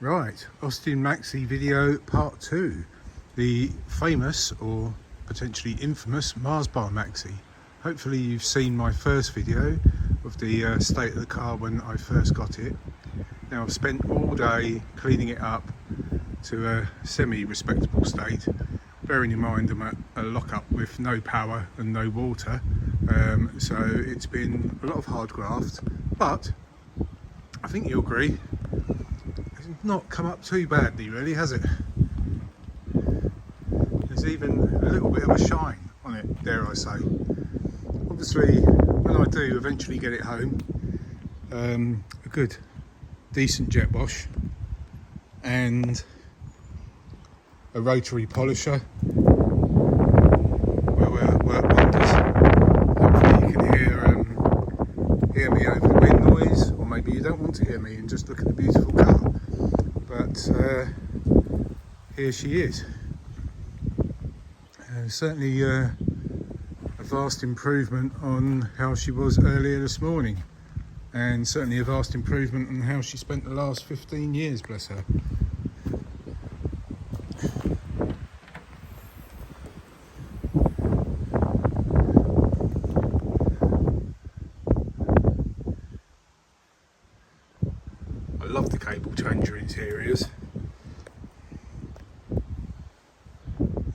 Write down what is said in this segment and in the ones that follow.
Right, Austin Maxi video part 2. The famous or potentially infamous Mars Bar Maxi. Hopefully you've seen my first video of the state of the car when I first got it. Now I've spent all day cleaning it up to a semi-respectable state, bearing in mind I'm at a lock-up with no power and no water, so it's been a lot of hard graft, but I think you'll agree it's not come up too badly really, has it? There's even a little bit of a shine on it, dare I say. Obviously when I do eventually get it home, a good decent jet wash and a rotary polisher will work wonders. Hopefully you can hear me over the wind noise, or maybe you don't want to hear me and just look at the beautiful car. But here she is. Certainly a vast improvement on how she was earlier this morning, and certainly a vast improvement on how she spent the last 15 years, bless her. I love the cable changer interiors.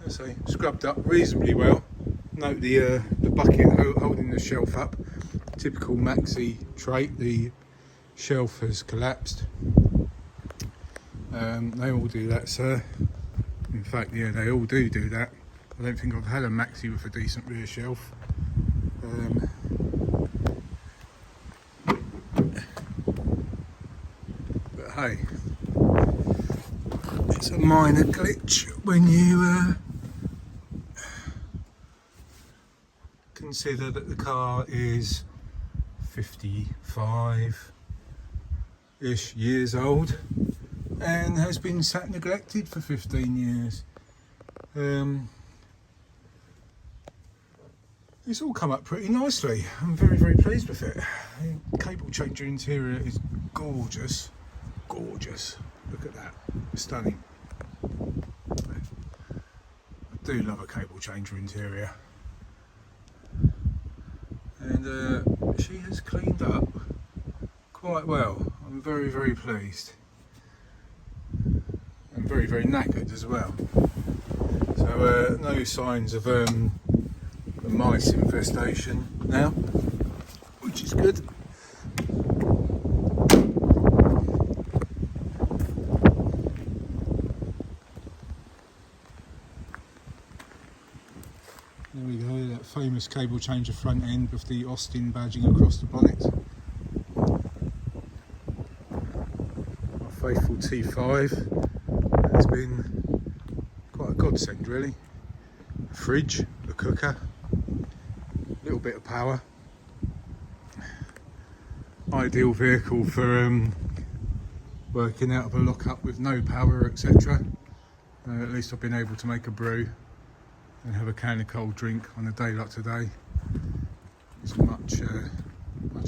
As I scrubbed up reasonably well. Note the bucket holding the shelf up. Typical Maxi trait, the shelf has collapsed. They all do that, sir. In fact, yeah, they all do that. I don't think I've had a Maxi with a decent rear shelf. But hey, it's a minor glitch when you consider that the car is 55-ish years old and has been sat neglected for 15 years. It's all come up pretty nicely. I'm very, very pleased with it. The cable changer interior is gorgeous. Gorgeous. Look at that. Stunning. I do love a cable changer interior. And she has cleaned up quite well. I'm very, very pleased. And very, very knackered as well. So no signs of a mice infestation now, which is good. There we go, that famous cable changer front end with the Austin badging across the bonnet. Our faithful T5 has been quite a godsend really. A fridge, a cooker, a little bit of power. Ideal vehicle for working out of a lock-up with no power, etc. At least I've been able to make a brew and have a can of cold drink on a day like today. It's much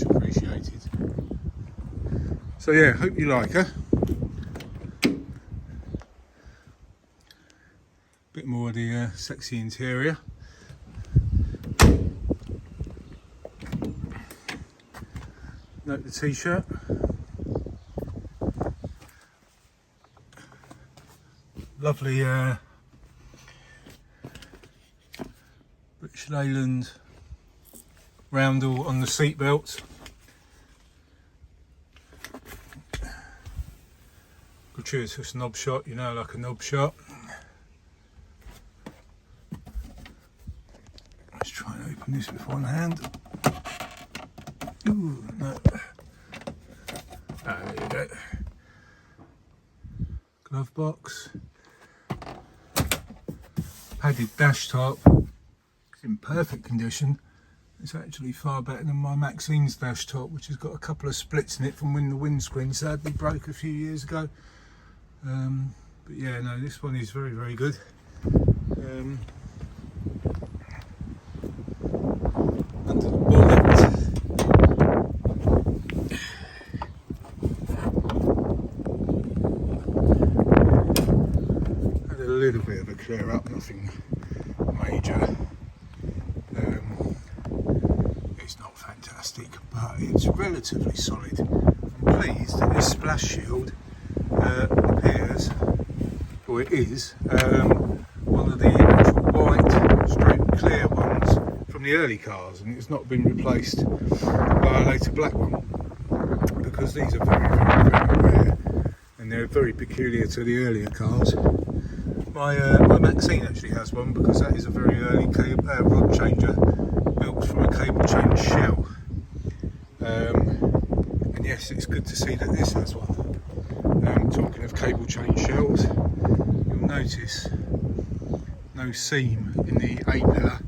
appreciated. So yeah, hope you like her. Bit more of the sexy interior. Note the t-shirt. Lovely British Leyland roundel on the seat belt. Gratuitous knob shot, you know, like a knob shot. Let's try and open this with one hand. Ooh, no. Ah, there you go. Glove box. Padded dash top. It's in perfect condition. It's actually far better than my Maxine's dash top, which has got a couple of splits in it from when the windscreen sadly broke a few years ago. But yeah, no, this one is very, very good. Under the bonnet, little bit of a clear up, nothing major. It's not fantastic, but it's relatively solid. I'm pleased that this splash shield appears, or it is, one of the actual white stroke clear ones from the early cars, and it's not been replaced by a later black one, because these are very, very, very rare and they're very peculiar to the earlier cars. My Maxine actually has one, because that is a very early rod changer built from a cable change shell. And yes, it's good to see that this has one. Talking of cable change shells, you'll notice no seam in the A pillar.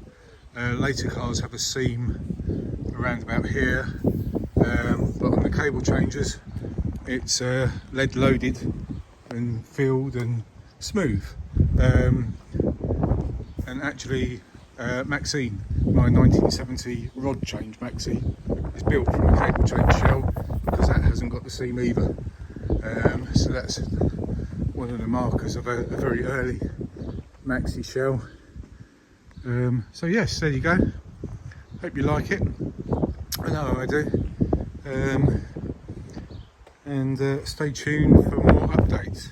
Later cars have a seam around about here, but on the cable changers it's lead loaded and filled and smooth. And actually Maxine, my 1970 rod change Maxi, is built from a cable change shell, because that hasn't got the seam either. So that's one of the markers of a very early Maxi shell. So yes, there you go. Hope you like it. I know I do. And stay tuned for more updates.